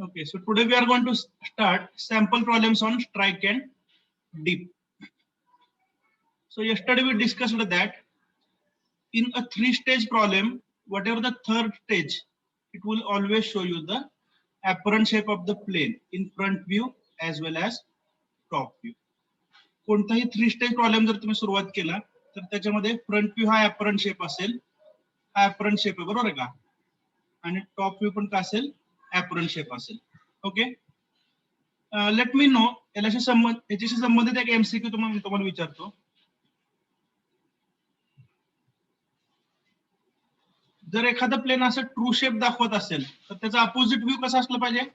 Okay, so today we are going to start sample problems on strike and dip. So yesterday we discussed that in a three-stage problem, whatever the third stage, it will always show you the apparent shape of the plane in front view as well as top view. कोणताही three stage problem जर तुम्ही सुरुवात केला तर त्याच्यामध्ये front view हा apparent shape असेल, हा ऍपरंट शेप आहे बरोबर आहे का, आणि टॉप व्ह्यू पण काय असेल, ऍपरंट शेप असेल. ओके, लेट मी नो याच्याशी संबंधित एक एमसीक्यू तुम्हाला विचारतो. जर एखादं प्लेन असं ट्रू शेप दाखवत असेल तर त्याचा अपोजिट व्ह्यू कसा असला पाहिजे?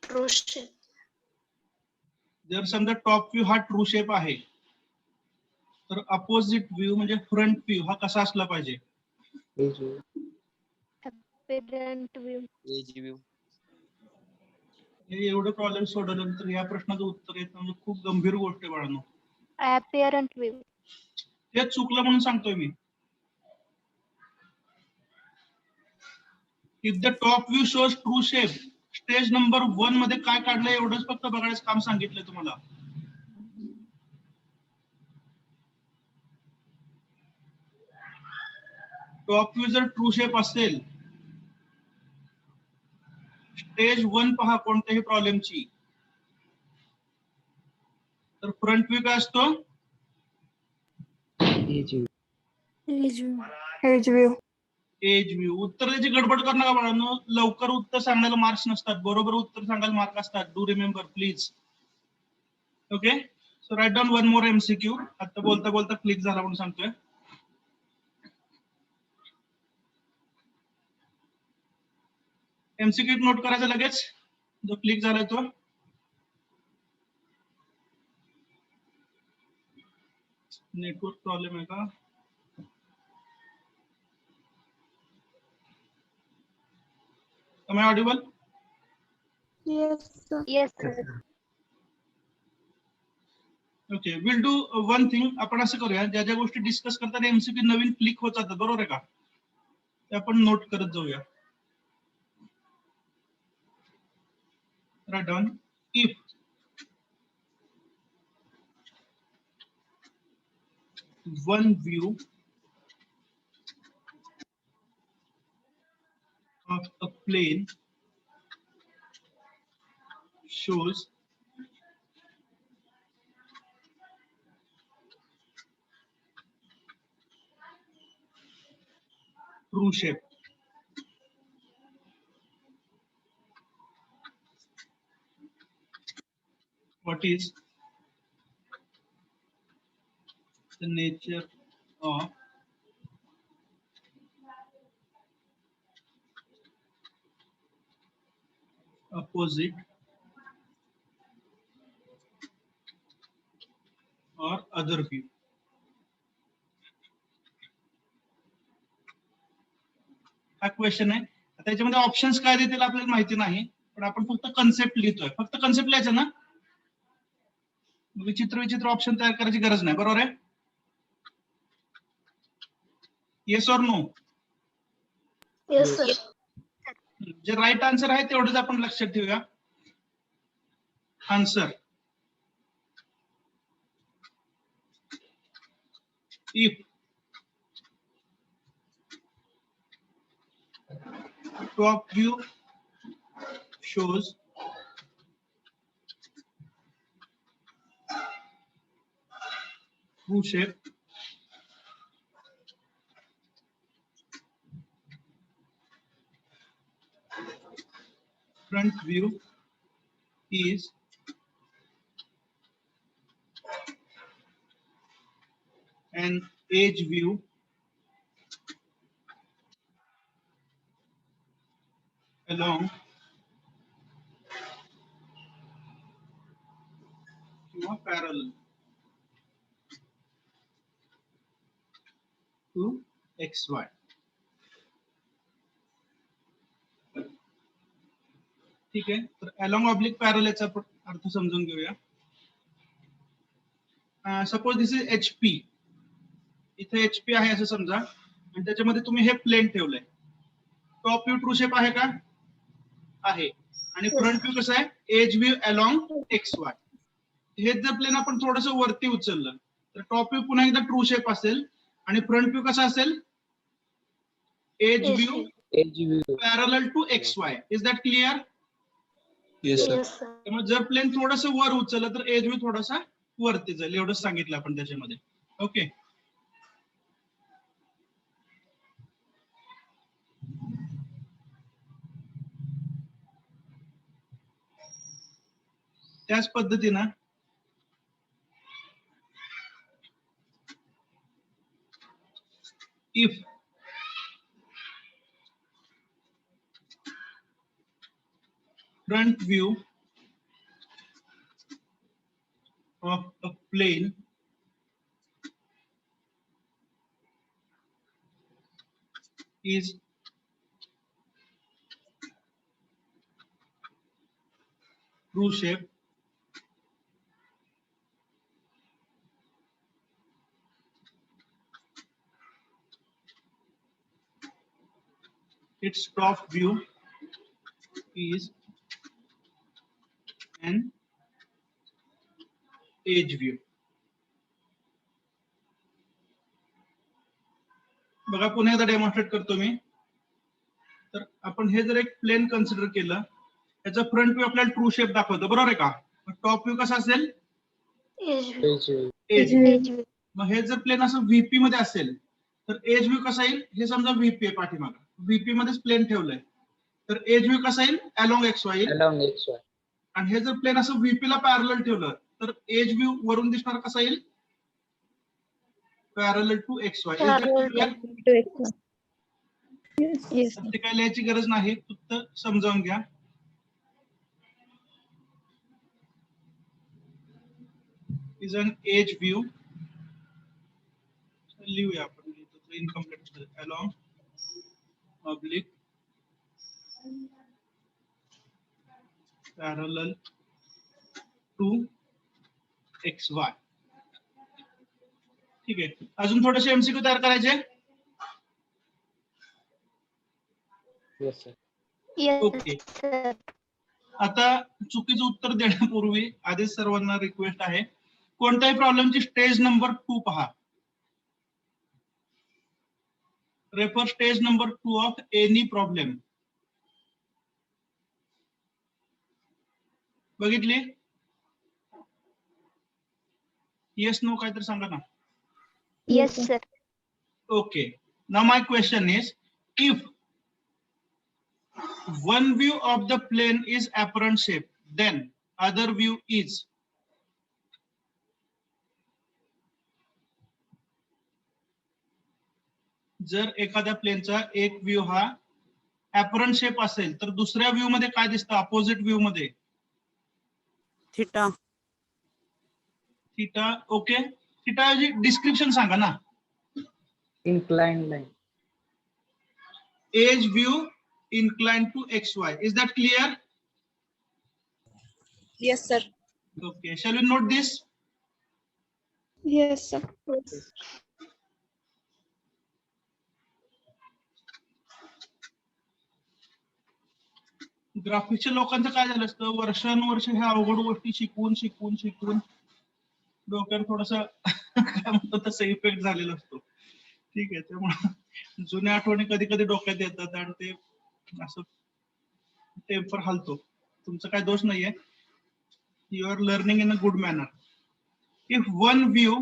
True shape. जर समजा टॉप व्ह्यू हा ट्रू शेप आहे तर अपोजिट व्ह्यू म्हणजे फ्रंट व्ह्यू हा कसा असला पाहिजे? Apparent view. Edge view. हे एवढं प्रॉब्लेम सोडवल्यानंतर या प्रश्नाचं उत्तर येत म्हणजे खूप गंभीर गोष्ट आहे बाळांनो. Apparent view. हे चुकलं म्हणून सांगतोय मी. If the top view shows true shape, stage number 1 मध्ये काय काढलंय एवढंच फक्त बघायचं काम सांगितलंय तुम्हाला. टॉप व्ह्यू जर ट्रू शेप असेल, स्टेज 1 पहा कोणत्याही प्रॉब्लेमची, तर फ्रंट व्ह्यू काय असतो? Edge view. Edge view. उत्तर द्यायची गडबड कर नका बाळांनो, लवकर उत्तर सांगायला मार्क्स नसतात, बरोबर उत्तर सांगायला मार्क असतात. Do remember please. Okay, so write down one more MCQ. आता बोलता बोलता क्लिक झाला म्हणून सांगतोय. एमसीक्यू नोट करायचा लगेच, जो क्लिक झालाय तो. नेटवर्क प्रॉब्लेम आहे का? Am I audible? Yes, sir. Yes sir. Okay, will do one thing. आपण असं करूया, ज्या ज्या गोष्टी डिस्कस करताना एमसीक्यू नवीन क्लिक होत जातात बरोबर आहे का, ते आपण नोट करत जाऊया. Write down. If one view of a plane shows true shape, what is the nature of opposite or other view? हा क्वेश्चन आहे. आता याच्यामध्ये ऑप्शन्स काय देतील आपल्याला माहिती नाही, पण आपण फक्त कन्सेप्ट लिहितोय. फक्त कन्सेप्ट लिहायचं ना, विचित्र विचित्र ऑप्शन तयार करायची गरज नाही, बरोबर आहे? Yes or no? Yes sir. जे राईट आन्सर आहे तेवढंच आपण लक्षात ठेवूया. Answer if top view shows true shape, front view is an edge view along किंवा parallel to XY. ठीक आहे, तर along oblique parallel याचा अर्थ समजून घेऊया. Suppose this is HP. इथे HP आहे असं समजा, आणि त्याच्यामध्ये तुम्ही हे प्लेन ठेवलंय. टॉप व्ह्यू ट्रू शेप आहे का? आहे. आणि फ्रंट व्ह्यू कसं आहे? Edge view along X Y. हे जर प्लेन आपण थोडस वरती उचललं तर टॉप व्ह्यू पुन्हा एकदा ट्रू शेप असेल आणि फ्रंट व्ह्यू कसा असेल? Edge view parallel to X Y. Is that clear? Yes, sir. Yes, sir. त्यामुळे जर प्लेन थोडस वर उचललं तर एज व्ह्यू थोडासा वरती जाईल. एवढंच सांगितलं आपण त्याच्यामध्ये. ओके. त्याच पद्धतीनं if front view of a plane is true shape, its top view is an edge view. बघा पुन्हा एकदा डेमॉन्स्ट्रेट करतो मी. तर आपण हे जर एक प्लेन कन्सिडर केलं, त्याचा फ्रंट व्ह्यू आपल्याला ट्रू शेप दाखवतो, बरोबर आहे का? टॉप व्ह्यू कसा असेल? Edge view. Edge. Edge view. मग हे जर प्लेन असं व्हीपी मध्ये असेल तर एज व्ह्यू कसा येईल? हे समजा व्हीपी आहे पाठीमागं, व्हीपी मध्येच प्लेन ठेवलंय तर एज व्ह्यू कसा येईल? Along X Y. आणि हे जर प्लेन असं व्हीपी ला पॅरलल ठेवलं तर एज व्ह्यू वरून दिसणार कसा येईल? Parallel to X Y. Parallel Yes. ते काय लिहायची गरज नाही, फक्त समजावून घ्या. Is an edge view. लिहूया आपण incomplete. Along oblique parallel to X Y. ठीक आहे. अजून थोडेसे एमसीक्यू तयार करायचे. Yes, sir. Yes, okay. sir. आता चुकीचं उत्तर देण्यापूर्वी आधीच सर्वांना रिक्वेस्ट आहे, कोणत्याही प्रॉब्लेमची स्टेज नंबर 2 पहा. Refer stage number 2 of any problem. बघितली? येस नो काहीतरी सांगा ना. Yes, sir. Okay. Now my question is, if one view of the plane is apparent shape, then other view is. जर एखाद्या प्लेनचा एक व्ह्यू हा apparent shape असेल तर दुसऱ्या व्ह्यू मध्ये काय दिसतं? अपोजिट व्ह्यू मध्ये theta. Theta. Okay. Theta description सांगा ना. Inclined line. Edge view inclined to XY. Is that clear? Yes, sir. Okay. Shall we note this? Yes, sir. ग्राफिक्सच्या लोकांचं काय झालं असतं, वर्षानुवर्ष ह्या अवघड गोष्टी शिकवून शिकवून शिकवून डोक्यावर थोडासा काय म्हणतो तसा इफेक्ट झालेला असतो. ठीक आहे. त्यामुळे जुन्या आठवणी कधी कधी डोक्यात येतात आणि ते असं टेम्पर हलतो. तुमचा काय दोष नाहीये. You are learning in a good manner. If one view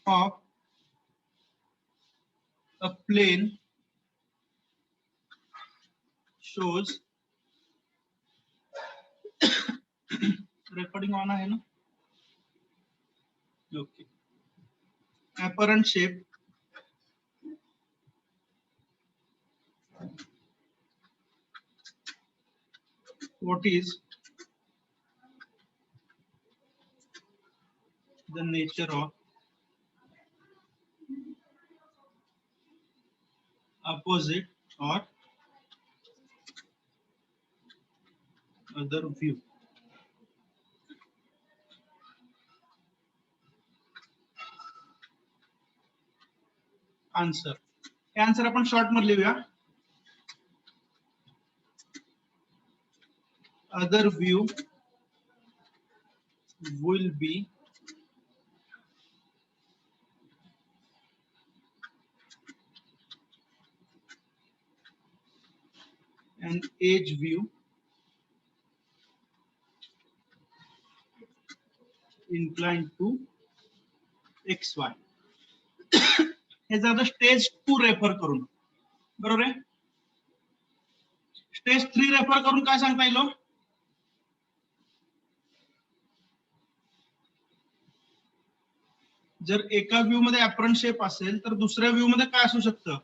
of a plane shows recording on आहे ना. Okay. Apparent shape what is the nature of opposite or other view. Answer. हे आन्सर आपण short मध्ये लिहूया. Other view will be an edge view inclined to xy. हे झालं stage 2 refer करून, बरोबर आहे. स्टेज 3 रेफर करून काय सांगता येईल? जर एका व्ह्यू मध्ये ऍपरंट शेप असेल तर दुसऱ्या व्ह्यू मध्ये काय असू शकतं?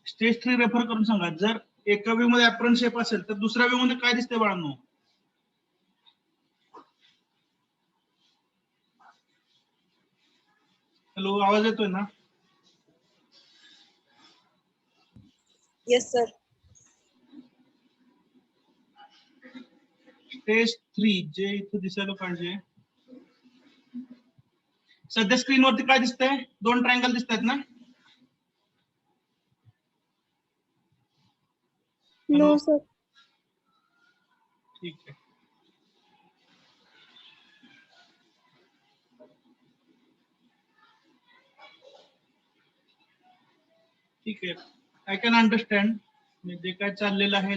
स्टेज 3 रेफर करून सांगा. जर एका व्ह्यू मध्ये ऍपरंट शेप असेल तर दुसऱ्या व्ह्यू मध्ये काय दिसते बाळांनो? हॅलो, आवाज येतोय ना? Yes, sir. स्टेज 3 जे इथे दिसायला पाहिजे. सध्या स्क्रीनवरती काय दिसतंय? 2 ट्रायंगल दिसतायत ना? No, sir. ठीक आहे. ठीक आहे. I can understand. जे काय चाललेलं आहे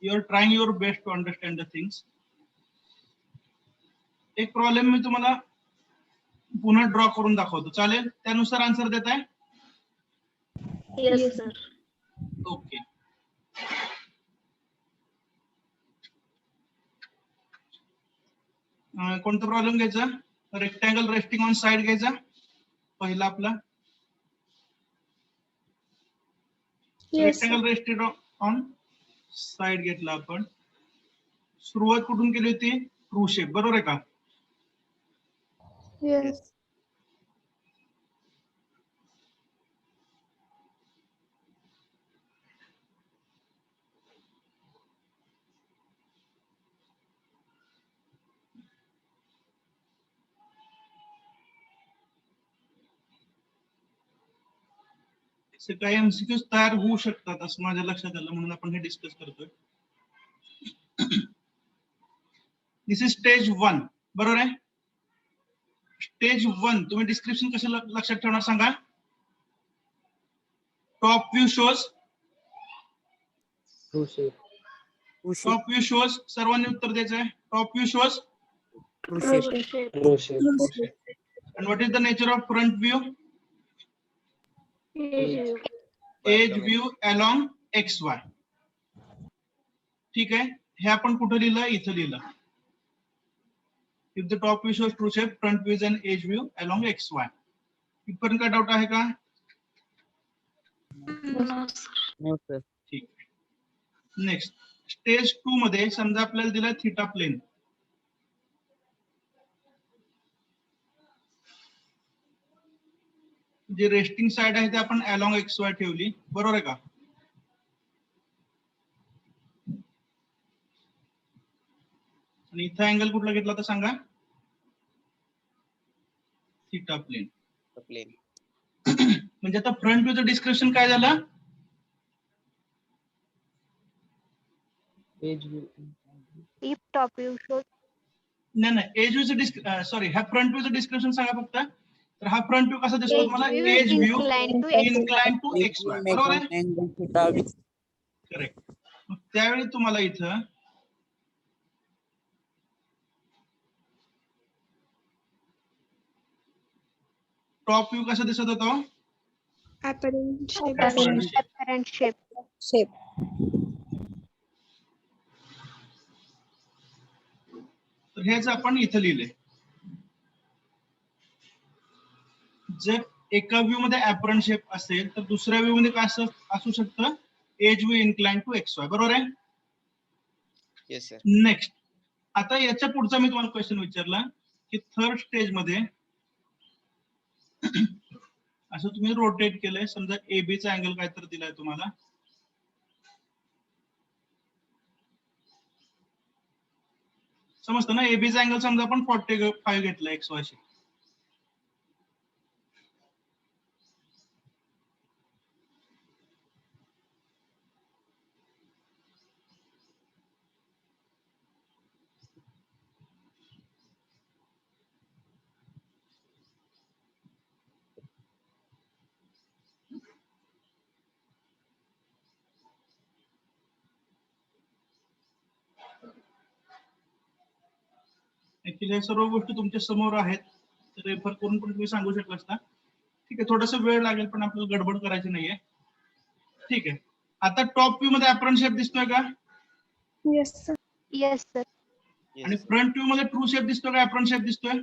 you are trying your best to understand the things. एक प्रॉब्लेम मी तुम्हाला पुन्हा ड्रॉ करून दाखवतो, चालेल? त्यानुसार आन्सर देताय? Yes, sir. ओके. कोणता प्रॉब्लेम घ्यायचा? रेक्टँगल रेस्टिंग ऑन साइड घ्यायचा पहिला आपला. Yes, rectangle rested on side घेतला आपण. सुरुवात कुठून केली होती? ट्रू शेप, बरोबर आहे का? yes, असे काही एमसीक्यूज तयार होऊ शकतात असं माझ्या लक्षात आलं, म्हणून आपण हे डिस्कस करतोय. दिस इज स्टेज 1, बरोबर आहे. स्टेज 1 तुम्ही डिस्क्रिप्शन कसं लक्षात ठेवणार सांगा? Top view shows, True shape. True shape. Top view shows, सर्वांनी उत्तर द्यायचं आहे. Top view shows True shape. True shape. True shape. and what is the nature of front view? Edge view. Edge view along xy. ठीक आहे. हे आपण कुठं लिहिलं? इथं लिहिलं. If the top view shows true shape, front view is an edge view along xy. इथपर्यंत काय डाऊट आहे का? No, sir. No, sir. ठीक. नेक्स्ट स्टेज 2 मध्ये समजा आपल्याला दिला थीटा प्लेन. जे रेस्टिंग साइड आहे ते आपण अलोंग xy ठेवली, बरोबर आहे का? आणि इथं अँगल कुठला घेतला तर सांगा? Theta plane. Plane. म्हणजे आता फ्रंट व्ह्यूचं डिस्क्रिप्शन काय झालं? Edge view. If top view shows नाही नाही, एज व्ह्यूचं सॉरी, ह्या फ्रंट व्ह्यूचं डिस्क्रिप्शन सांगा फक्त. तर हा फ्रंट व्ह्यू कसा दिसतो तुम्हाला? Edge view inclined to xy. Incline to If xy, we make बरोबर an आहे? angle theta with correct. त्यावेळी तुम्हाला इथं टॉप व्ह्यू कसा दिसत होता? apparent shape. Apparent shape. shape. तर हेच आपण इथं लिहिले. जर एका व्ह्यू मध्ये ऍपरंट शेप असेल तर दुसऱ्या व्ह्यू मध्ये काय असू शकतं? Edge view incline to XY, बरोबर आहे? Yes, sir. नेक्स्ट, आता याच्या पुढचा मी तुम्हाला क्वेश्चन विचारला की थर्ड स्टेज मध्ये असं तुम्ही रोटेट केलंय, समजा AB चा अँगल काय तर दिलाय तुम्हाला, समजतं ना. एबीचा अँगल समजा आपण 45 घेतला एक्स वायशी. ऍक्च्युली या सर्व गोष्टी तुमच्या समोर आहेत, रेफर करून पण तुम्ही सांगू शकला असता. ठीक आहे, थोडासा वेळ लागेल पण आपल्याला गडबड करायची नाहीये. ठीक आहे, आता टॉप व्ह्यू मध्ये ऍपरंट शेप दिसतोय का? Yes, sir. Yes, sir. आणि Yes, sir. फ्रंट व्ह्यू मध्ये ट्रू शेप दिसतोय का ऍपरंट शेप दिसतोय?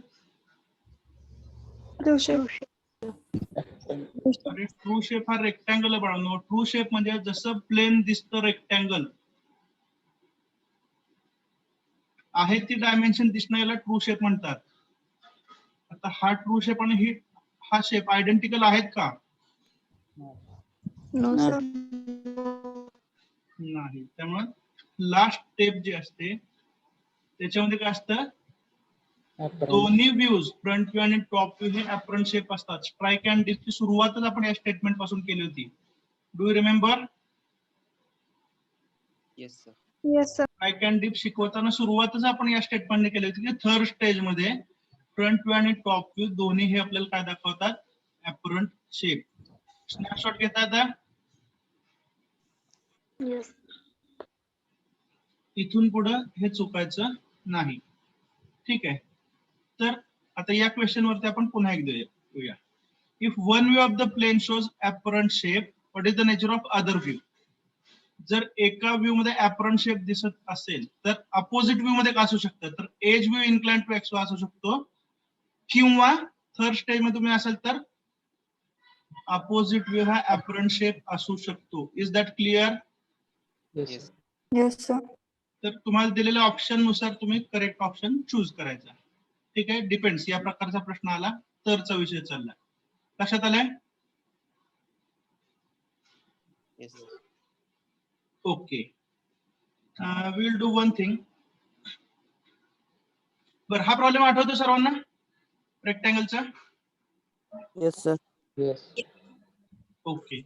True shape. True shape. अरे ट्रू शेप हा रेक्टँगल आहे बाळांनो. ट्रू शेप म्हणजे जसं प्लेन दिसतं रेक्टँगल आहे ती डायमेन्शन दिसणं याला ट्रू शेप म्हणतात. आता हा ट्रू शेप आणि हा शेप आयडेंटिकल आहेत का? No, sir. नाही. त्यामुळे लास्ट स्टेप जी असते त्याच्यामध्ये काय असतं, दोन्ही व्ह्यूज फ्रंट व्ह्यू आणि टॉप व्ह्यू हे ऍपरंट शेप असतात. स्ट्राइक अँड डिपची सुरुवातच आपण या स्टेटमेंट पासून केली होती. Do you remember? Yes, sir. Yes, sir. Strike and dip शिकवताना सुरुवातच आपण या स्टेटमेंटने केली होती की थर्ड स्टेज मध्ये फ्रंट व्ह्यू आणि टॉप व्ह्यू दोन्ही हे आपल्याला काय दाखवतात? Apparent shape. स्नॅपशॉट घेता येता? Yes. इथून पुढं हे चुकायचं नाही. ठीक आहे, तर आता या क्वेश्चन वरती आपण पुन्हा एकदा येऊया. If one view of the plane shows apparent shape, what is the nature of other view? जर एका व्ह्यू मध्ये ऍपरंट शेप दिसत असेल तर अपोजिट व्ह्यू मध्ये काय असू शकतं? तर edge view incline to X Y असू शकतो, किंवा थर्ड स्टेज मध्ये तुम्ही असाल तर अपोजिट व्ह्यू हा ऍपरंट शेप असू शकतो. Is that clear? Yes, Yes. sir. Yes, sir. तर तुम्हाला दिलेल्या ऑप्शन नुसार तुम्ही करेक्ट ऑप्शन चूज करायचा. ठीक आहे, डिपेंड्स. या प्रकारचा प्रश्न आला तरचा विषय चालला. लक्षात आलंय? Yes, sir. Okay, will do one thing. बरं, हा प्रॉब्लेम आठवतो सर्वांना रेक्टँगलचा? Yes, sir. Yes. ओके,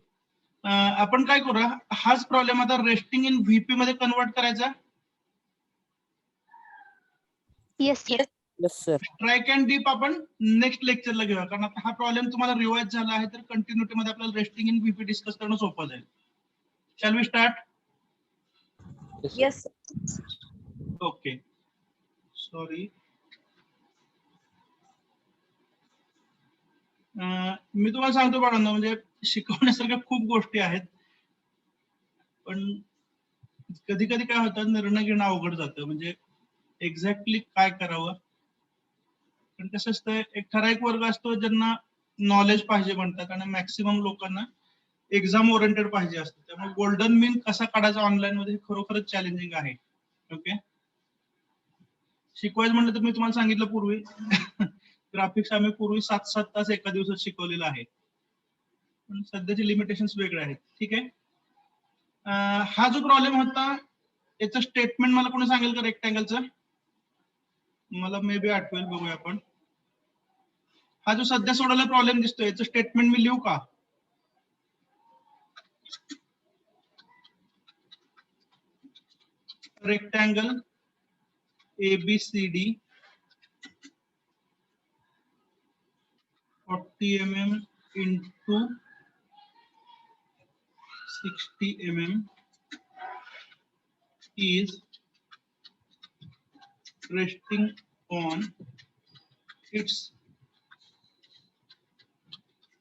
आपण काय करूया, हाच प्रॉब्लेम आता रेस्टिंग इन व्हीपी मध्ये कन्वर्ट करायचा. Yes, sir. Yes, sir. Strike and deep आपण नेक्स्ट लेक्चरला घेऊया, कारण आता हा प्रॉब्लेम तुम्हाला रिवाइज झाला आहे तर कंटिन्युटी मध्ये आपल्याला रेस्टिंग इन व्हीपी डिस्कस करणं सोपं जाईल. Shall we start? Yes, sir. Okay, sorry. मी तुम्हाला सांगतो बाळांनो, म्हणजे शिकवण्यासारख्या खूप गोष्टी आहेत, पण कधी कधी काय होतं, निर्णय घेणं अवघड जातं. म्हणजे एक्झॅक्टली काय करावं. पण कसं असतं, एक ठराविक वर्ग असतो ज्यांना नॉलेज पाहिजे म्हणतात आणि मॅक्सिमम लोकांना एक्झाम ओरिएंटेड पाहिजे असतं. त्यामुळे गोल्डन मीन कसा काढायचा ऑनलाईन मध्ये खरोखरच चॅलेंजिंग आहे. ओके, शिकवायचं म्हटलं तर मी तुम्हाला सांगितलं पूर्वी ग्राफिक्स आम्ही पूर्वी 7-7 तास एका दिवसात शिकवलेलं आहे, पण सध्याचे लिमिटेशन्स वेगळे आहेत. ठीक आहे, हा जो प्रॉब्लेम होता याचं स्टेटमेंट मला कोणी सांगेल का रेक्टँगलचं? मला मे बी आठवेल, बघूया आपण. हा जो सध्या सोडवलेला प्रॉब्लेम दिसतोय याचं स्टेटमेंट मी लिहू का? Rectangle ABCD 40 mm into 60 mm is resting on its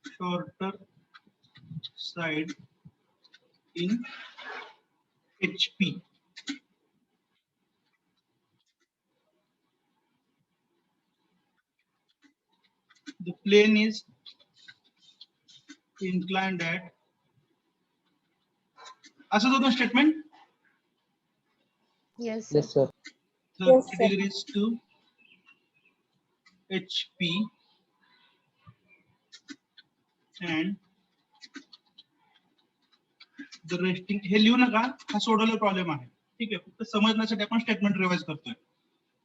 shorter side in HP. The plane is inclined at, असं होतं statement. Yes, Yes, sir. 30 degrees to HP and the resting. हे लिहू नका, हा सोडवलेला प्रॉब्लेम आहे. ठीक आहे, फक्त समजण्यासाठी आपण स्टेटमेंट रिवाइज करतोय.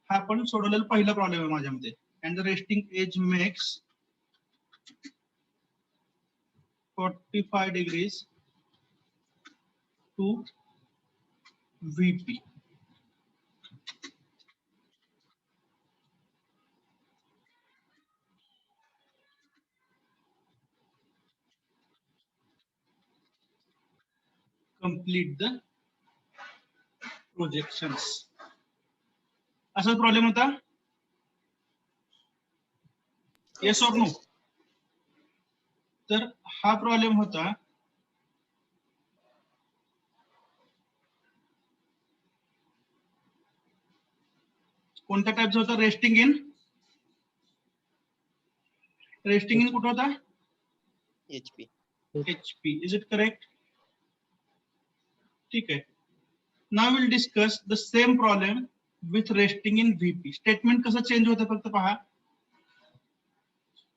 हा पण सोडवलेला पहिला प्रॉब्लेम आहे माझ्यामध्ये. And the resting edge makes 45 degrees to VP. Complete the projections. असा प्रॉब्लेम होता. येस और नो? तर हा प्रॉब्लेम होता कोणत्या टाइपचा होता? रेस्टिंग इन कुठं होता? HP. HP. Is it correct? ठीक आहे. Now will discuss the same problem with resting in VP. Statement कसं चेंज होतं फक्त पहा.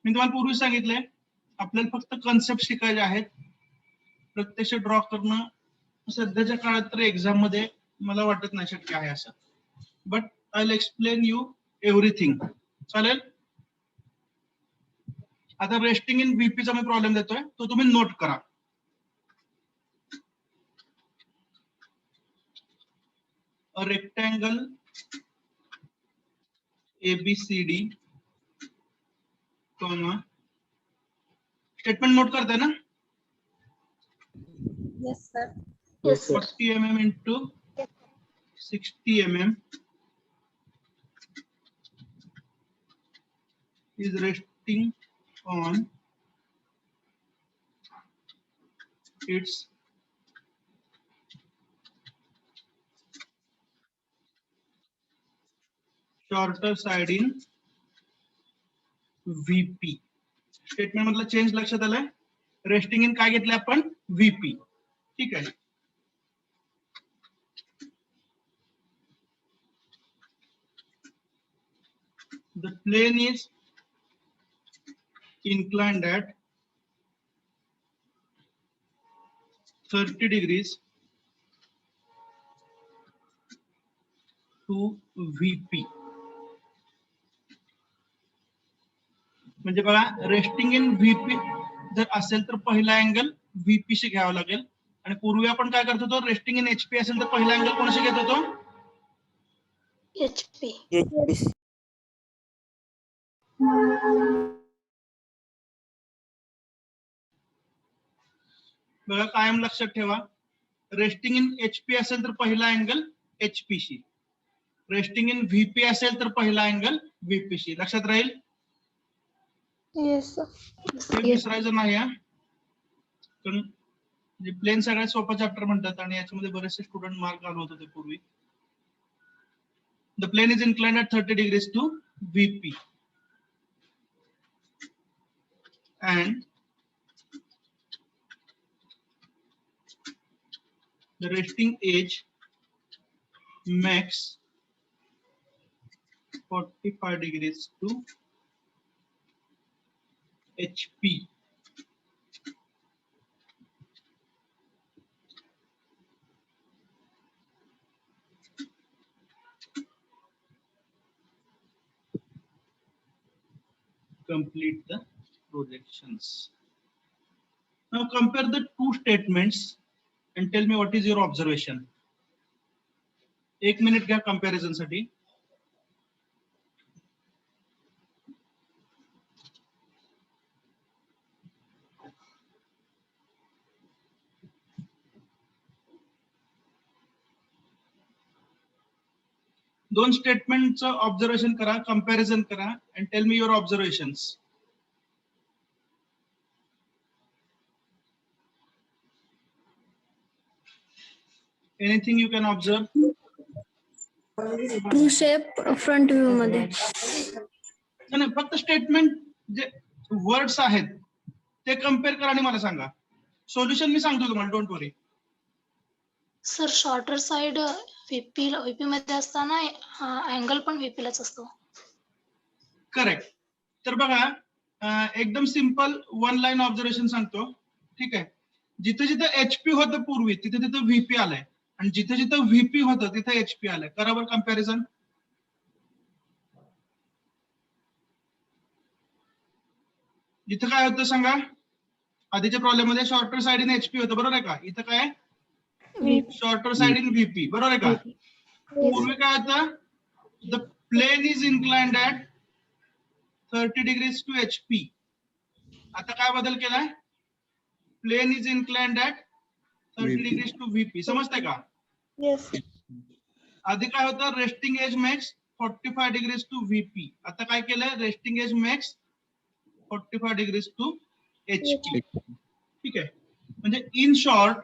मी तुम्हाला पूर्वी सांगितलंय आपल्याला फक्त कन्सेप्ट शिकायचे आहेत. प्रत्यक्ष ड्रॉ करणं सध्याच्या काळात तर एक्झाम मध्ये मला वाटत नाही शक्य आहे असं. But I will explain you everything. चालेल? आता रेस्टिंग इन VP चा मी प्रॉब्लेम देतोय तो तुम्ही नोट करा. A rectangle ABCD, statement note करताय ना? Yes, sir. Yes, sir. 40 mm into 60 mm is resting on its shorter side in VP. Statement मधला चेंज लक्षात आलाय? रेस्टिंग इन काय घेतलं आपण? VP. ठीक आहे. The plane is inclined at 30 degrees to VP. म्हणजे बघा रेस्टिंग इन VP जर असेल तर पहिला अँगल VP शी घ्यावा लागेल. आणि पूर्वी आपण काय करत होतो? रेस्टिंग इन HP असेल तर पहिला अँगल कोणाशी घेत होतो? HP. HP. बघा कायम लक्षात ठेवा रेस्टिंग इन HP असेल तर पहिला angle HP she. Resting in VP असेल तर पहिला अँगल VP शी. लक्षात राहील? Yes, sir. हे विसरायचं नाही हा. कारण प्लेन सगळ्यात सोपा चॅप्टर म्हणतात आणि याच्यामध्ये बरेचसे स्टुडंट मार्क घालवत होते पूर्वी. The plane is inclined at 30 degrees to VP and the resting edge makes 45 degrees to HP. Complete the projections. Now compare the two statements and tell me what is your observation. 1 minute घ्या comparison साठी. दोन स्टेटमेंटचं observation करा, comparison करा and tell me your observations. Anything you can observe? True shape front view मध्ये. नाही फक्त statement जे words आहेत ते कम्पेअर करा आणि मला सांगा. सोल्युशन मी सांगतो तुम्हाला, don't worry. Sir shorter side VP मध्ये असताना अँगल पण VP लाच असतो. करेक्ट. तर बघा एकदम सिंपल वन लाईन ऑब्झर्वेशन सांगतो. ठीक आहे. जिथे जिथे HP होतं पूर्वी तिथे तिथे VP आलंय आणि जिथे जिथे VP होतं तिथे HP आलंय. करा बरं कम्पॅरिझन. इथं काय होतं सांगा, आधीच्या प्रॉब्लेम मध्ये शॉर्टर साइड इन एचपी होतं, बरोबर आहे का? इथं काय शॉर्टर साइड इन व्हीपी, बरोबर आहे का? पूर्वी काय होतं, the plane is inclined at 30 degrees to HP. आता काय बदल केलाय, plane is inclined at 30 degrees to VP. समजतंय का? Yes. आधी काय होतं, resting edge makes 45 degrees to VP. आता काय केलंय, resting edge makes 45 degrees to HP. ठीक आहे, म्हणजे इन शॉर्ट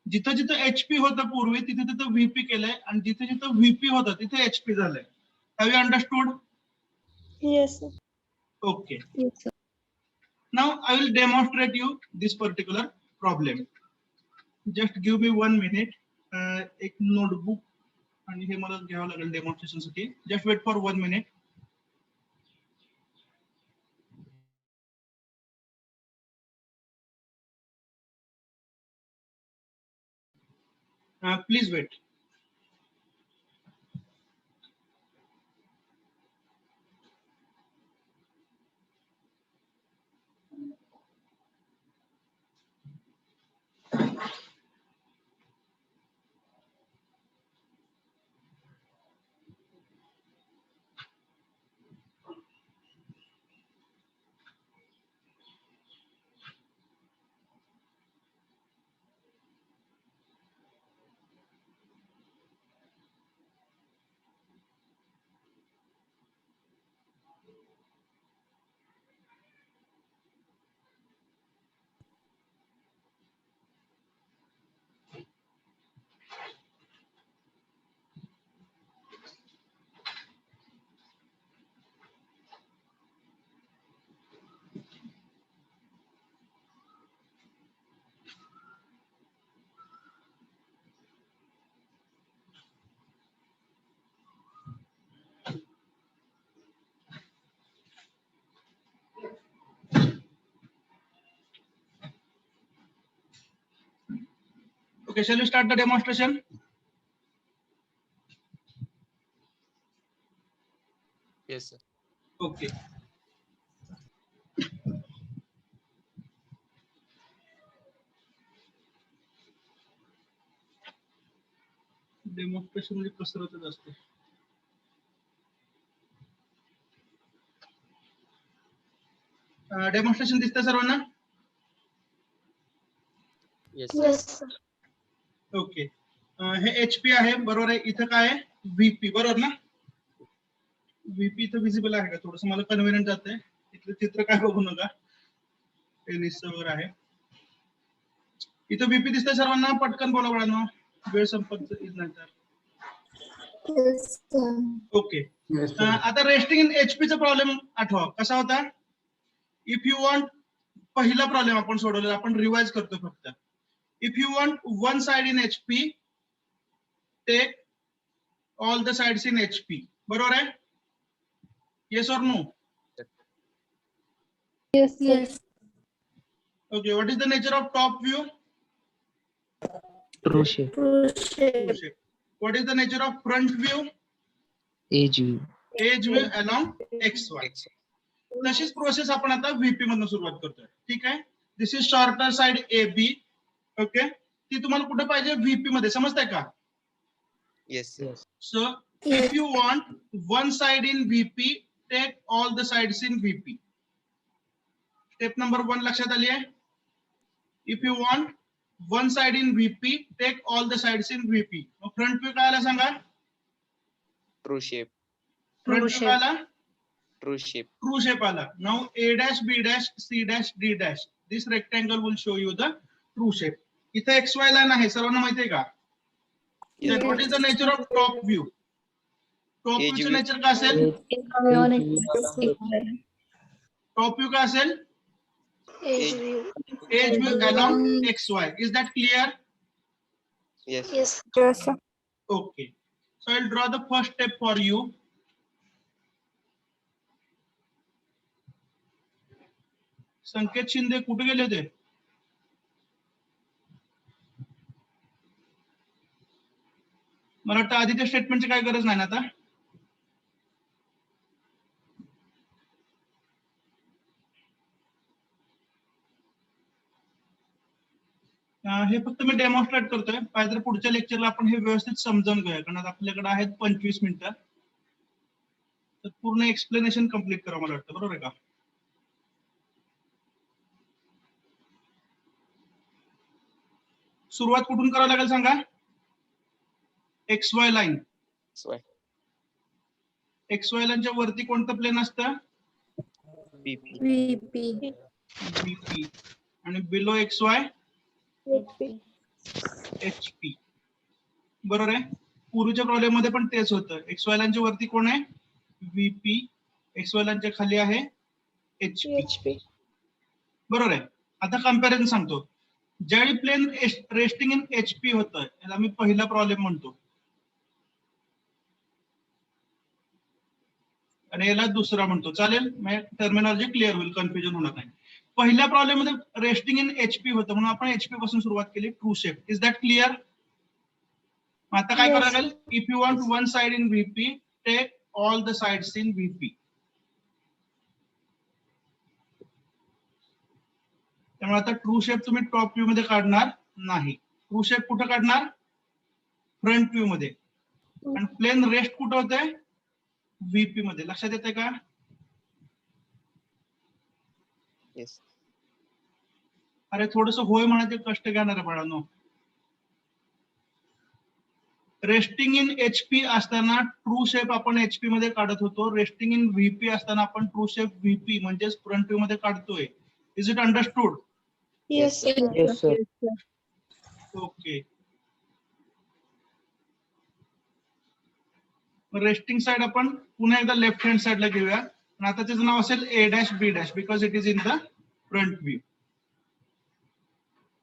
जिथं जिथं एचपी होतं पूर्वी तिथे तिथं व्हीपी केलंय, आणि जिथे जिथं व्हीपी होतं तिथे एचपी झालंय. Have you understood? Yes, sir. Okay. Yes, sir. Now I will demonstrate you this particular problem. Just give me 1 minute. एक notebook आणि हे मला घ्यावं लागेल डेमॉन्स्ट्रेशन साठी. Just wait for 1 minute. Please wait. Okay, shall we start the demonstration? Yes, sir. Okay. Demonstration म्हणजे कसरतच असते. Demonstration दिसतंय सर्वांना? Yes, sir. Yes, sir. Okay. हे एचपी आहे, बरोबर आहे. इथं काय आहे, व्हीपी, बरोबर ना? व्हीपी इथं विजिबल आहे का? थोडस मला कन्व्हिनियंट जातंय. इथलं चित्र काय बघू नका, टेनिस वगैरे आहे. इथं व्हीपी दिसतंय सर्वांना? पटकन बोला बळांनो, वेळ संपत नंतर. Yes, sir. ओके. आता रेस्टिंग इन एचपी चा प्रॉब्लेम आठवा, कसा होता? इफ यू वॉन्ट, पहिला प्रॉब्लेम आपण सोडवलेला, आपण रिवाइज करतो फक्त. If you want one side in HP, take all the sides in HP. बरोबर आहे? येस और no? Yes, yes. Okay, what is the nature of top view? True shape. True shape. True shape. What is the nature of front view? Edge view. Edge view along XY. तशीच process आपण आता VP मधून सुरुवात करतोय. ठीक आहे? This is shorter side A B. Okay, ती तुम्हाला कुठे पाहिजे, व्हीपी मध्ये. समजताय का? Yes, sir. Yes. So if you want one side in VP, take all the sides in VP. Step number 1 लक्षात आली आहे? If you want one side in VP, take all the sides in VP. Front view काय आला सांगा? True shape. Front view काय आला? True shape. True shape आला. Now A dash, B dash, C dash, D dash. This rectangle will show you the true shape. इथे XY line आहे, सर्वांना माहिती आहे का? Then what is the nature of top view? Top view चे nature काय असेल? Top view काय असेल? Edge view. Edge view along XY. Is that clear? Yes. Yes. Yes, sir. Okay. So I'll draw the first step for you. संकेत शिंदे कुठे गेले होते? मला वाटतं आधीच्या स्टेटमेंटची काय गरज नाही ना आता? हे फक्त मी डेमॉन्स्ट्रेट करतोय. पाहिजे तर पुढच्या लेक्चरला आपण हे व्यवस्थित समजावून घेऊया, कारण आता आपल्याकडे आहेत 25 मिनिटं. तर पूर्ण एक्सप्लेनेशन कम्प्लीट करा मला वाटतं, बरोबर आहे का? सुरुवात कुठून करावं लागेल सांगा? XY line. XY. XY लाईनच्या वरती कोणतं प्लेन असतं? PP. VP. VP. आणि बिलो XY HP. HP. बरोबर आहे. पूर्वीच्या प्रॉब्लेम मध्ये पण तेच होतं. XY लाईनच्या वरती कोण आहे? VP. XY लाईनच्या खाली आहे HP. HP. बरोबर आहे. आता कंपॅरिझन सांगतो. ज्यावेळी प्लेन रेस्टिंग इन HP होतं, याला मी पहिला प्रॉब्लेम म्हणतो, आणि याला दुसरा म्हणतो. चालेल? टर्मिनॉलॉजी क्लिअर होईल, कन्फ्युजन होणार नाही. पहिल्या प्रॉब्लेम मध्ये रेस्टिंग इन HP होतं, म्हणून आपण HP पासून सुरुवात केली. True shape. Is that clear? आता काय करावं लागेल? If you want one side in VP, take all the sides in VP. त्यामुळे आता ट्रू शेप तुम्ही टॉप व्ह्यू मध्ये काढणार नाही. ट्रू शेप कुठं काढणार? फ्रंट व्ह्यू मध्ये. आणि प्लेन रेस्ट कुठं होतंय? VP मध्ये. लक्षात येते का? Yes. अरे थोडस होय म्हणायचे कष्ट घेणार आहे बाळांनो. रेस्टिंग इन HP असताना ट्रू शेप आपण HP मध्ये काढत होतो. रेस्टिंग इन VP असताना आपण ट्रू शेप VP म्हणजेच फ्रंट व्ह्यू मध्ये काढतोय. Is it understood? Yes, sir. Yes, sir. Okay. Resting side आपण पुन्हा एकदा लेफ्ट हँड साइडला घेऊया. आणि आता त्याचं नाव असेल A', B' because it is in the front view.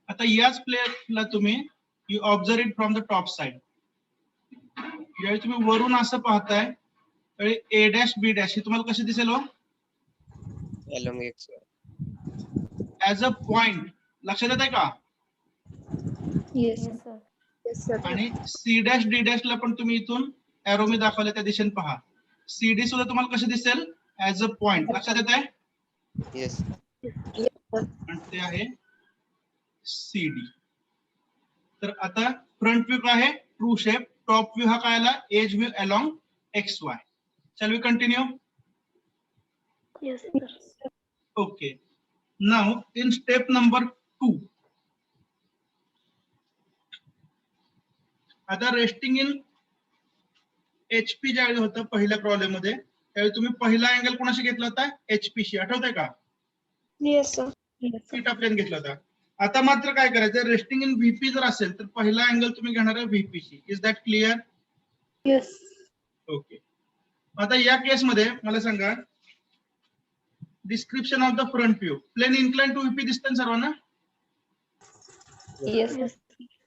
आता याच प्लेनला तुम्ही you observe it from the top side. ज्यावेळी तुम्ही वरून असं पाहताय त्यावेळी A', B' ही तुम्हाला कशी दिसेल? हो, Along XY. As a point. लक्षात येत आहे का? Yes, sir. Yes, sir. आणि C', D' ला पण तुम्ही इथून एरो मी दाखवले त्या दिशेने पहा. CD सुद्धा तुम्हाला कशी दिसेल? As a point. लक्षात येत आहे? Yes. आणि ते आहे CD. तर आता फ्रंट व्ह्यू काय आहे? True shape. टॉप व्ह्यू हा काय आला? Edge view along XY. Shall we continue? Yes, sir. Okay. Now in step number 2, आता रेस्टिंग इन HP ज्यावेळी होतं पहिल्या प्रॉब्लेम मध्ये, त्यावेळी तुम्ही पहिला अँगल कोणाशी घेतला होता? HP शी. आठवतंय का? Yes, sir. Yes, sir. Theta plane घेतला होता. आता मात्र काय करायचं? रेस्टिंग इन VP जर असेल तर पहिला अँगल तुम्ही घेणार आहे VP शी. Is that clear? Yes. Okay. आता या केस मध्ये मला सांगा, description of the front view. Plane inclined to VP दिसतं ना सर्वांना? Yes, sir.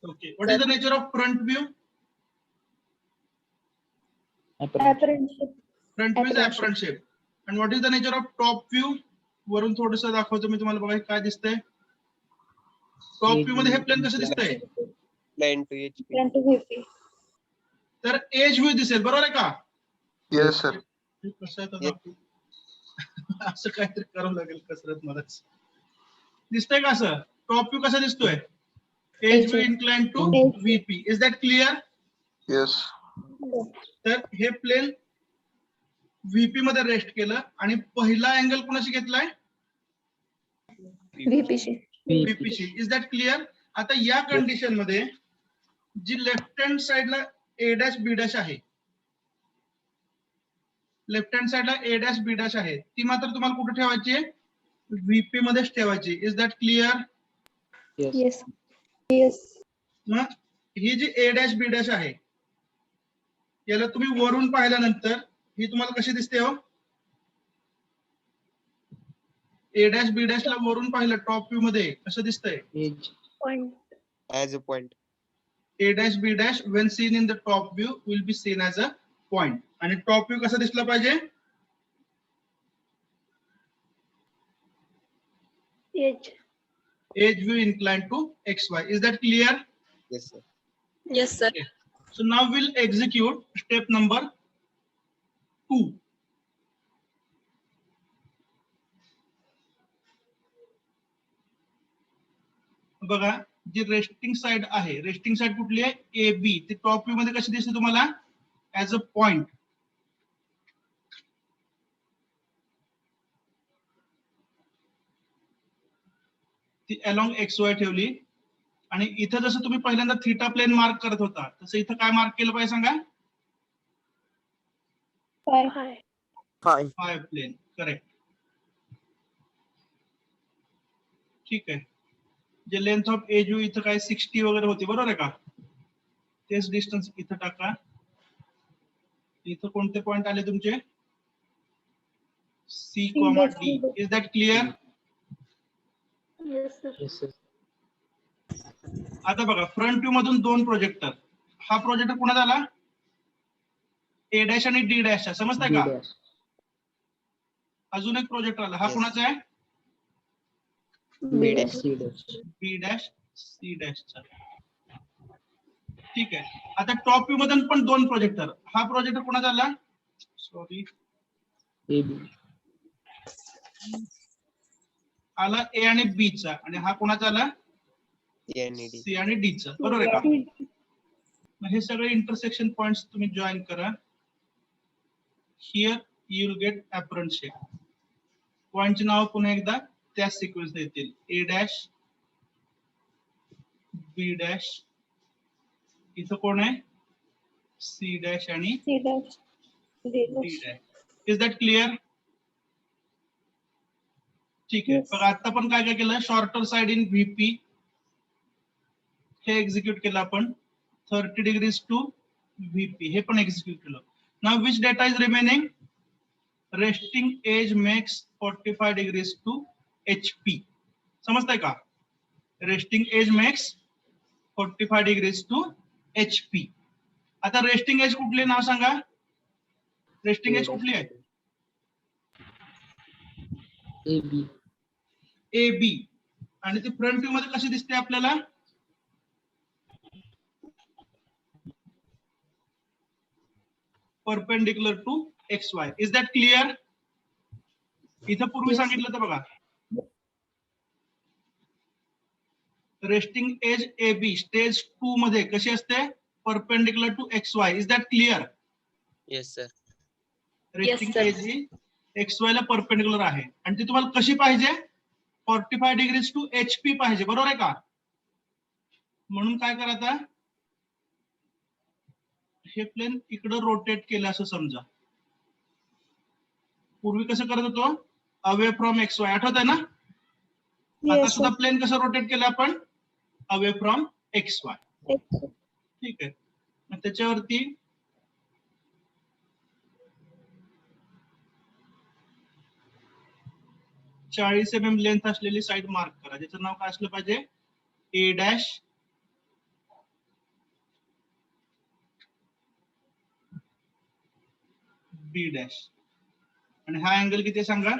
Okay. What is the nature of front view? Apparent shape. Front view is apparent shape. आणि what is the nature of top view? वरून थोडस दाखवतो मी तुम्हाला, बघा काय दिसतंय. टॉप व्ह्यू मध्ये हे प्लेन कसं दिसतंय? Line to HP. Front to VP. तर एज व्ह्यू दिसेल, बरोबर आहे का? Yes, sir. कसं आहे आता? असं काहीतरी करावं लागेल कसरत मलाच. दिसतंय का असं? टॉप व्ह्यू कसा दिसतोय? Edge view incline to VP. Is that clear? Yes. तर हे प्लेन VP मध्ये रेस्ट केलं आणि पहिला अँगल कोणाशी घेतलाय? VP shape. VP शी. Is that clear? आता या कंडिशन मध्ये जी लेफ्ट हँड साइडला A', B' आहे, लेफ्ट हँड साइडला A', B' आहे, ती मात्र तुम्हाला कुठे ठेवायची आहे? VP मध्येच ठेवायची. Is that clear? Yes. Yes. Yes. मग ही जी A', B' आहे, याला तुम्ही वरून पाहिल्यानंतर ही तुम्हाला कशी दिसते? हो, A', B' ला वरून पाहिलं टॉप व्ह्यू मध्ये कसं दिसतंय? Edge. Point. As a point. A', B' when seen in the top view will be seen as a point. आणि टॉप व्ह्यू कसा दिसला पाहिजे? Edge. Edge view inclined to XY. Is that clear? Yes, sir. Yes, sir. Okay. So now we'll execute step number 2. बघा, जी resting side आहे, resting side कुठली आहे? A B. ती top view मध्ये कशी दिसते तुम्हाला? As a point. ती अलॉंग एक्स वाय ठेवली आणि इथं जसं तुम्ही पहिल्यांदा थीटा प्लेन मार्क करत होता तसं इथं काय मार्क केलं पाहिजे सांगा? Hi. Phi plane. करेक्ट. ठीक आहे. जे लेंथ ऑफ एज इथं काय 60 वगैरे होती, बरोबर आहे का? तेच डिस्टन्स इथं टाका. इथं कोणते पॉइंट आले तुमचे? C comma D. Is that clear? Yes, sir. Yes, sir. आता बघा, फ्रंट व्ह्यू मधून दोन प्रोजेक्टर. हा प्रोजेक्टर कोणाचा आला? ए डॅश आणि डी डॅशचा. समजताय D का? dash. अजून एक प्रोजेक्टर आला. हा Yes. कोणाचा आहे? B dash. C dash. बी डॅश सी डॅशचा. ठीक आहे. आता टॉप व्ह्यू मधून पण दोन प्रोजेक्टर. हा प्रोजेक्टर कोणाचा आला? Sorry, A B. आला ए आणि बी चा. आणि हा कोणाचा आला? A and D. सी आणि डी चा. बरोबर आहे का? मग हे सगळे इंटरसेक्शन पॉइंट्स तुम्ही जॉईन करा. Here you will get apparent shape. पॉइंटचे नाव पुन्हा एकदा त्याच सिक्वेन्स येतील. ए डॅश, बी डॅश, इथं कोण आहे? सी डॅश आणि C dash. D D dash. Dash. Is that clear? ठीक आहे. Yes. बघा आता आपण काय काय केलं? शॉर्टर साइड इन व्हीपी हे एक्झिक्यूट केलं आपण. 30 डिग्रीज टू व्हीपी हे पण एक्झिक्यूट केलं. नाव which data is remaining? Resting edge makes 45 degrees to HP. समजताय का? Resting edge makes 45 degrees to HP. आता रेस्टिंग एज कुठली नाव सांगा? रेस्टिंग एज कुठली आहे? A B. A B. आणि ती फ्रंट व्ह्यू मध्ये कशी दिसते आपल्याला? Perpendicular to X Y. Is that clear? इथं पूर्वी Yes. सांगितलं तर बघा, resting edge A B stage 2 मध्ये कशी असते? Perpendicular to X Y. Is that clear? Yes, sir. Resting sir. Edge ही एक्स वाय ला परपेंडिक्युलर आहे आणि ती तुम्हाला कशी पाहिजे? 45 डिग्रीज टू HP पाहिजे. बरोबर आहे का? म्हणून काय करा आता? हे प्लेन इकडं रोटेट केलं असं समजा. पूर्वी कसं करत होतो? Away from X Y. आठवत आहे ना? आता Yes, सुद्धा sir. प्लेन कसं रोटेट केलं आपण? Away from X Y. Yes. ठीक आहे. मग त्याच्यावरती चाळीस mm लेंथ असलेली साइड मार्क करा. ज्याचं नाव काय असलं पाहिजे? A dash, B dash. आणि हा अँगल किती सांगा?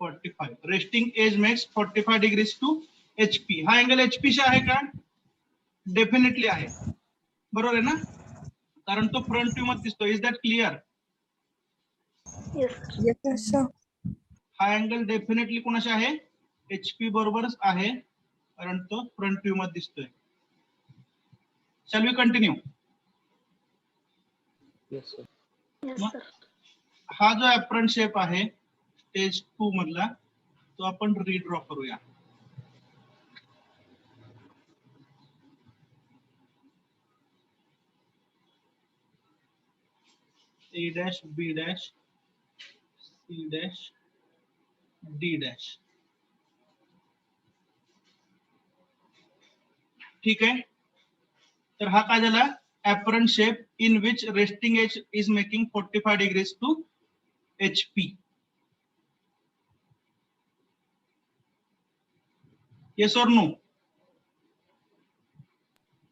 45. Resting edge makes 45 degrees to HP. हा अँगल HP शी आहे का? डेफिनेटली आहे. बरोबर आहे ना? कारण तो फ्रंट व्ह्यू मध्ये दिसतो. Is that clear? Yes. Yes, sir. हा अँगल डेफिनेटली कोणाशी आहे? HP बरोबरच आहे, कारण तो फ्रंट व्ह्यू मध्ये दिसतोय. Shall we continue? Yes, sir. Yes, sir. हा जो ऍप्रन शेप आहे स्टेज 2 मधला, तो आपण रिड्रॉ करूया. A dash, B dash, C dash, D dash. ठीक आहे. तर हा काय झाला? Apparent shape in which resting edge is making 45 degrees to HP. Yes और नो?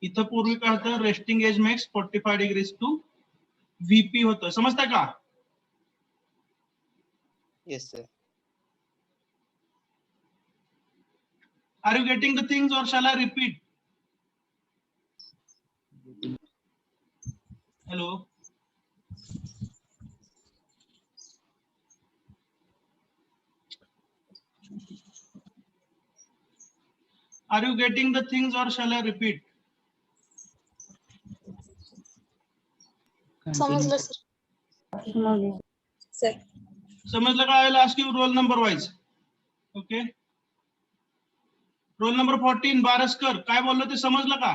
इथं पूर्वी काय होतं? Resting edge makes 45 degrees to VP होतं. समजतं का? Yes, sir. Are you getting the things or shall I repeat? Hello? Are you getting the things or shall I repeat? समजलं Continue. Sir. Sir. समजलं का? I will ask you roll number wise. Okay. Roll number 14 Baraskar, काय बोललो ते समजलं का?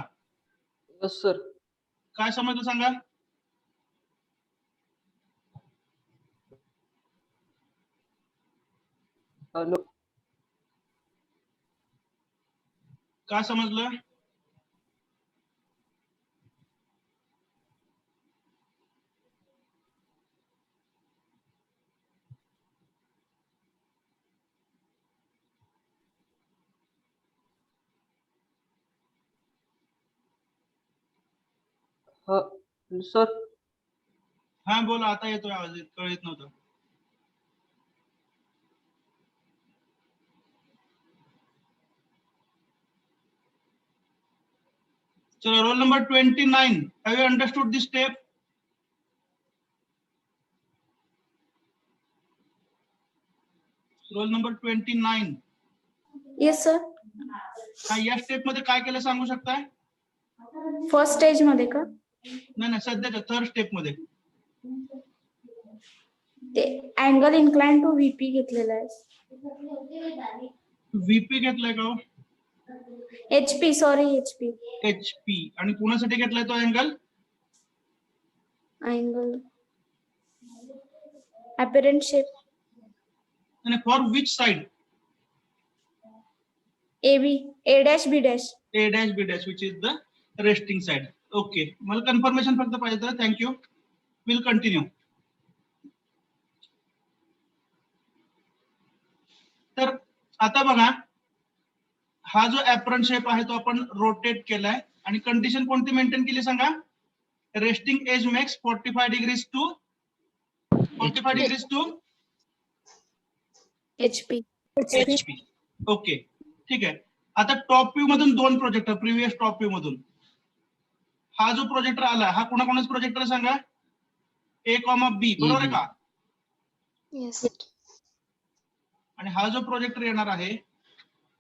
Yes, sir. काय समजलं सांगा? Hello. काय समजलं? Sir. हा बोला, आता येतोय आवाज, कळत नव्हतं. चलो, roll number 29. Have you understood this step? Roll number 29. Yes sir. हा, या स्टेप मध्ये काय केलं सांगू शकताय? फर्स्ट स्टेज मध्ये का? नाही, सध्याच्या थर्ड स्टेप मध्ये. ते अँगल इन्क्लाइन टू व्हीपी घेतलेला आहे. व्हीपी घेतलाय का? HP, sorry HP. HP. आणि कुणासाठी घेतलाय तो अँगल? Angle apparent shape. आणि for which side? AB, A dash B dash. A dash B dash, which is the resting side. Okay. मला कन्फर्मेशन फक्त पाहिजे होतं. थँक्यू. Will continue. तर आता बघा, हा जो ऍप्रन शेप आहे तो आपण रोटेट केलाय आणि कंडिशन कोणती मेंटेन केली सांगा? Resting edge makes 45 degrees to 45 degrees to HP. HP. Okay, ठीक आहे. आता टॉप व्ह्यू मधून दोन प्रोजेक्टर, प्रिव्हियस टॉप व्ह्यू मधून हा जो प्रोजेक्टर आला, हा कोणाकोणाचा प्रोजेक्टर सांगा? A, B, बरोबर आहे का? येस. आणि हा जो प्रोजेक्टर येणार आहे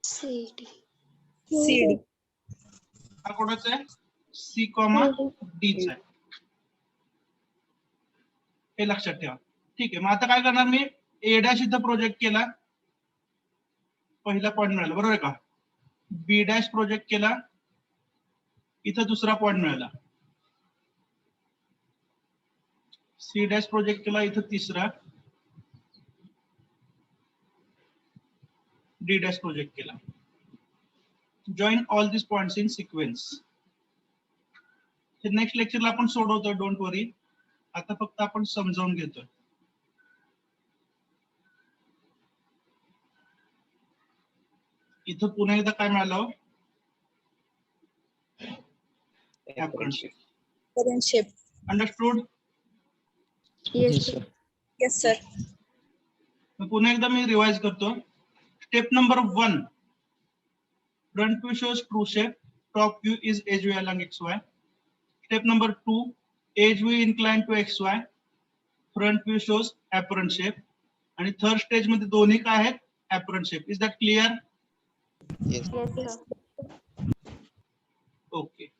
CT. CD. हा कोणाचा आहे? C, D चा आहे. हे लक्षात ठेवा. ठीक आहे, मग आता काय करणार मी? A डॅश इथं प्रोजेक्ट केला, पहिला पॉईंट मिळाला, बरोबर आहे का? B डॅश प्रोजेक्ट केला, इथं दुसरा पॉईंट मिळाला. C डॅश प्रोजेक्ट केला, इथं तिसरा. D डॅश प्रोजेक्ट केला. Join all this points in sequence. Next लेक्चरला आपण सोडवतो, डोंट वरी. आता फक्त आपण समजावून घेतोय. इथं पुन्हा एकदा काय मिळालं? Apparent shape. Understood? Yes Yes, sir. sir. Yes, sir. पुन्हा एकदा मी रिवाइज करतो. Step number 1, front view shows true shape, top view is edge view along XY. Step number 2, edge view inclined to XY, front view shows apparent shape. आणि third stage मध्ये दोन्ही काय आहेत? apparent shape. Is that clear? Yes. Okay.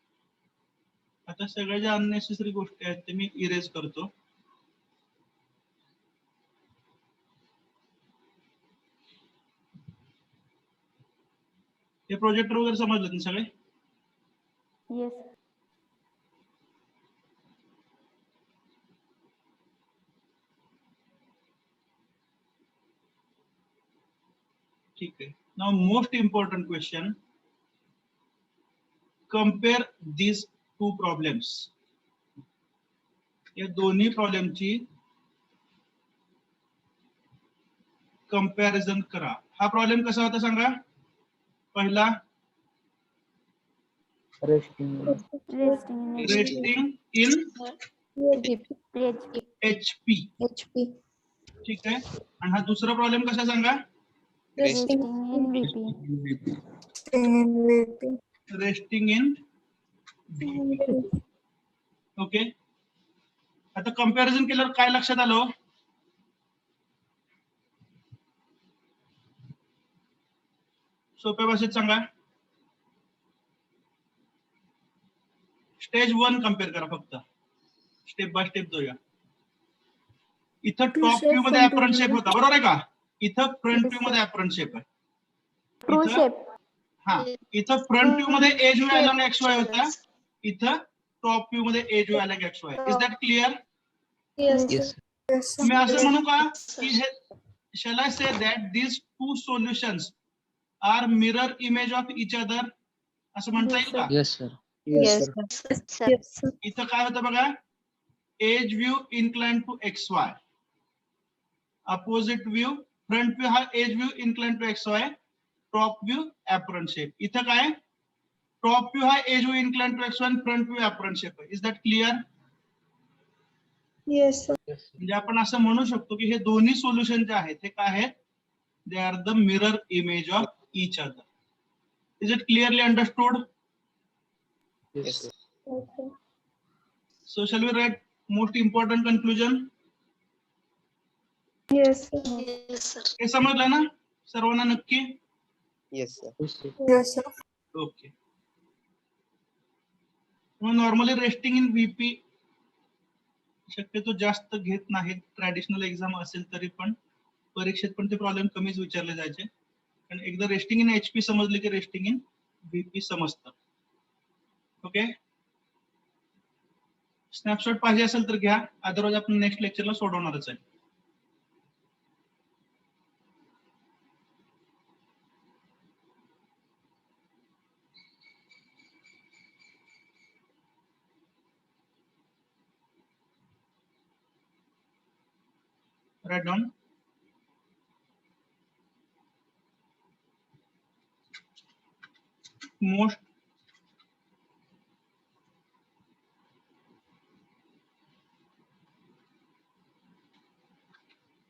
आता सगळ्या ज्या unnecessary गोष्टी आहेत ते मी इरेज करतो. हे प्रोजेक्टर वगैरे समजलं ना सगळे? Yes. ठीक आहे. Now most important question, compare these two problems. या दोन्ही प्रॉब्लेमची कंपॅरिझन करा. हा प्रॉब्लेम कसा होता सांगा? पहिला Resting. Resting in HP. HP. ठीक आहे. आणि हा दुसरा प्रॉब्लेम कसा सांगा? Resting. Resting in okay. आता कंपॅरिझन केल्यावर काय लक्षात आलं? सोप्या भाषेत सांगा. स्टेज 1 कम्पेअर करा फक्त, स्टेप बाय स्टेप जाऊया. इथं True टॉप shape, व्ह्यू मध्ये front view ऍपरंट शेप मध्ये. होता, बरोबर आहे का? इथं फ्रंट Yes, व्ह्यू sir. मध्ये ऍपरंट शेप आहे. ट्रू इथं शेप. हा, इथं फ्रंट व्ह्यू मध्ये एज व्ह्यू आला एक्स वाय होता, Yes. इथं टॉप व्ह्यू मध्ये एज व्ह्यू आला x Y. Is that clear? Yes, Yes, sir. sir. Yes, sir. मी असं म्हणू का Sir. की हे, shall I say that these two solutions are mirror image of each other, असं म्हणता Yes, येईल का? Yes, sir. Yes, sir. Yes, sir. इथं काय होतं बघा, edge view incline to X Y, opposite view front view हा edge view incline to X Y, top view apparent shape. इथं काय, टॉप व्ह्यू हा edge view incline to X Y, front view apparent shape आहे. Is that clear? Yes, sir. म्हणजे आपण असं म्हणू शकतो की हे दोन्ही सोल्युशन जे आहेत हे काय आहेत, they are the mirror image of each other. Is it clearly understood? Yes, sir. Okay. So shall we write most important conclusion? Yes, sir. Yes, sir. हे समजलं ना सर्वांना नक्की? Yes, sir. Yes, sir. Yes, sir. Okay. Normally resting in VP शक्यतो जास्त घेत नाहीत. Traditional exam असेल तरी पण परीक्षेत पण ते प्रॉब्लेम कमीच विचारले जायचे. आणि एकदा रेस्टिंग इन एचपी समजले की रेस्टिंग इन व्हीपी समजतं. ओके, स्नॅपशॉट पाहिजे असेल तर घ्या, अदरवाइज आपण नेक्स्ट लेक्चरला सोडवणारच आहे. Write down. Most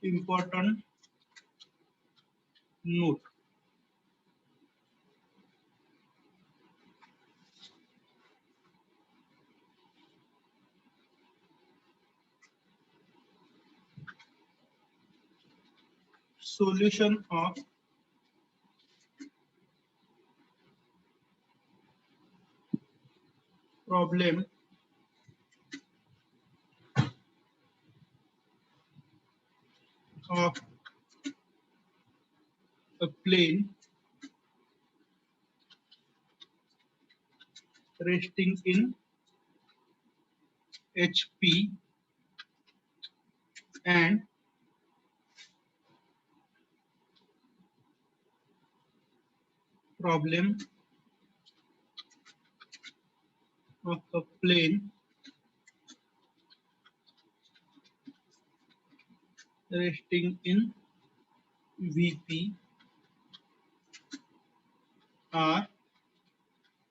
important note. Solution of problem of a plane resting in HP and problem of a plane resting in VP are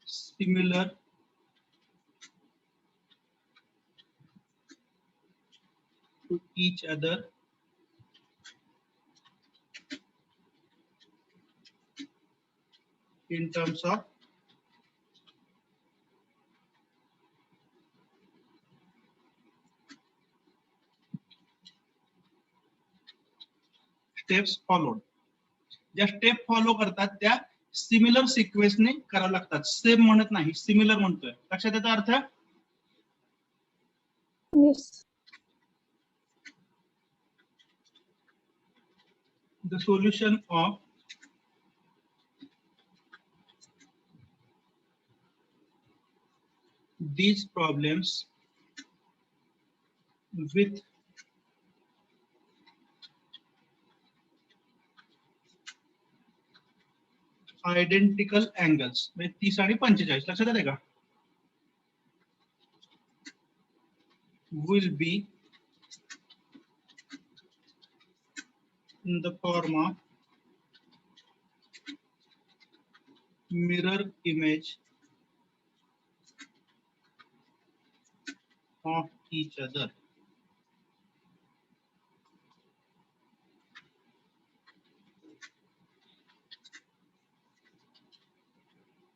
similar to each other in terms of steps followed. ज्या step follow करतात त्या similar सिक्वेन्सने करावं लागतात. Same म्हणत नाही, similar म्हणतोय. लक्षात येतो अर्थ? Yes. The solution of these problems with identical angles, म्हणजे 30 आणि 45, लक्षात आले का? Will be in the form of mirror image of each other.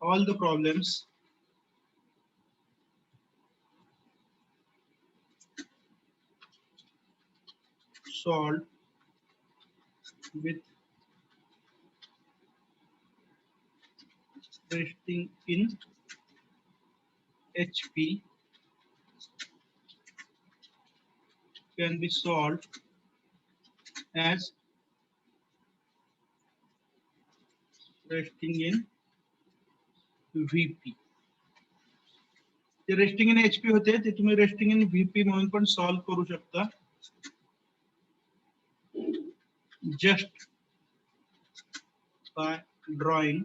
All the problems solved with resting in HP can be solved as resting in VP. जे resting in HP होते ते तुम्ही resting in VP म्हणून पण solve करू शकता. Just by drawing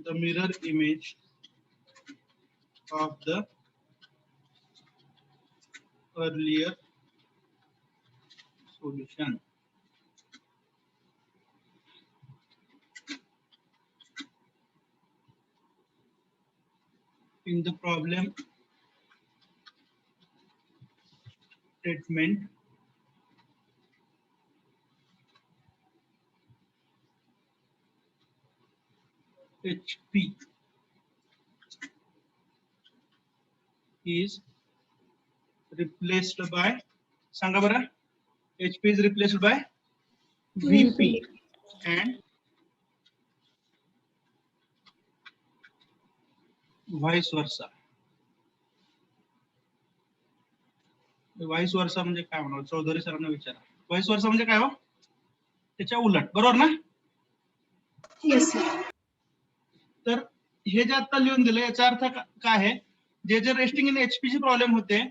the mirror image of the earlier solution. In the problem statement, HP is replaced by, सांगा बरं, HP is replaced by VP and vice versa. vice versa म्हणजे काय म्हणणार, चौधरी सरांना विचारा. vice versa म्हणजे काय हो, त्याच्या उलट, बरोबर ना? Yes sir. तर हे जे आता लिहून दिलं याचा अर्थ काय आहे, जे जे रेस्टिंग इन HP चे प्रॉब्लेम होते,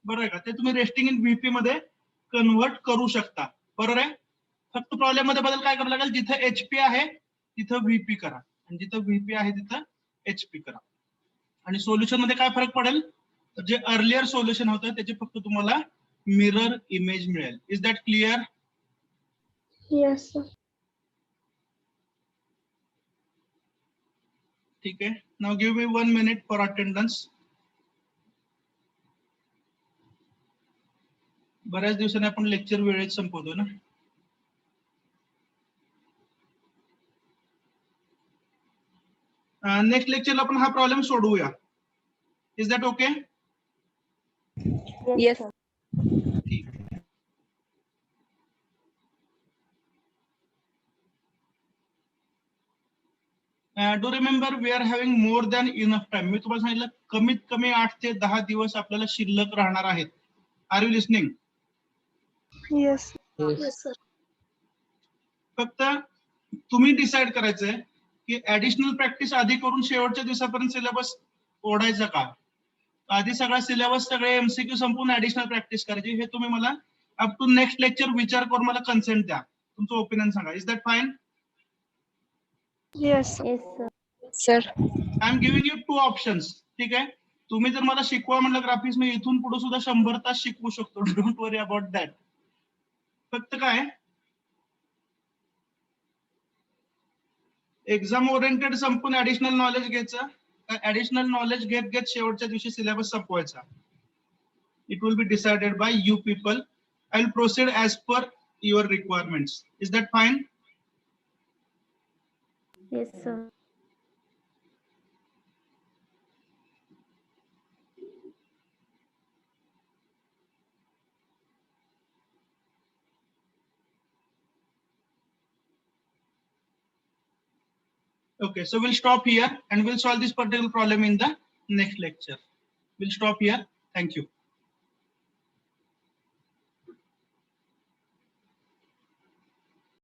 बरोबर आहे का, ते तुम्ही रेस्टिंग इन VP मध्ये कन्वर्ट करू शकता. बरोबर आहे. फक्त प्रॉब्लेम मध्ये बदल काय करावं लागेल, जिथे HP आहे तिथं VP करा आणि जिथं VP आहे तिथं HP करा. आणि सोल्युशन मध्ये काय फरक पडेल, जे अर्लियर सोल्युशन होतं त्याचे फक्त तुम्हाला मिरर इमेज मिळेल. Is that clear? Yes sir. ठीक आहे. Now give me 1 minute for attendance. बऱ्याच दिवसांनी आपण लेक्चर वेळेत संपवतो ना. नेक्स्ट लेक्चरला आपण हा प्रॉब्लेम सोडवूया. Is that okay? Yes. ठीक. Do remember we are having more than enough time. मी तुम्हाला सांगितलं कमीत कमी 8 ते 10 दिवस आपल्याला शिल्लक राहणार आहेत. Are you listening? Yes. Yes sir. फक्त तुम्ही डिसाइड करायचंय की ऍडिशनल प्रॅक्टिस आधी करून शेवटच्या दिवसापर्यंत सिलेबस ओढायचा का, आधी सगळा सिलेबस सगळे MCQ संपून ऍडिशनल प्रॅक्टिस करायची, हे तुम्ही मला अप टू नेक्स्ट लेक्चर विचार करून मला कन्सेंट द्या. तुमचं ओपिनियन सांगा. Is that fine? Yes. Yes sir. Sir. I am giving you 2 options. ठीक आहे. तुम्ही जर मला शिकवा म्हणलं ग्राफिक्स, मी इथून पुढे सुद्धा 100 तास शिकवू शकतो. Don't worry about that. फक्त काय, एक्झाम ओरिएंटेड संपून ऍडिशनल नॉलेज घ्यायचं. ऍडिशनल नॉलेज घेत घेत शेवटच्या दिवशी सिलेबस संपवायचा. It will be decided by you people. I will proceed as per your requirements. Is that fine? Yes sir. Okay, so we'll stop here and we'll solve this particular problem in the next lecture. We'll stop here. Thank you.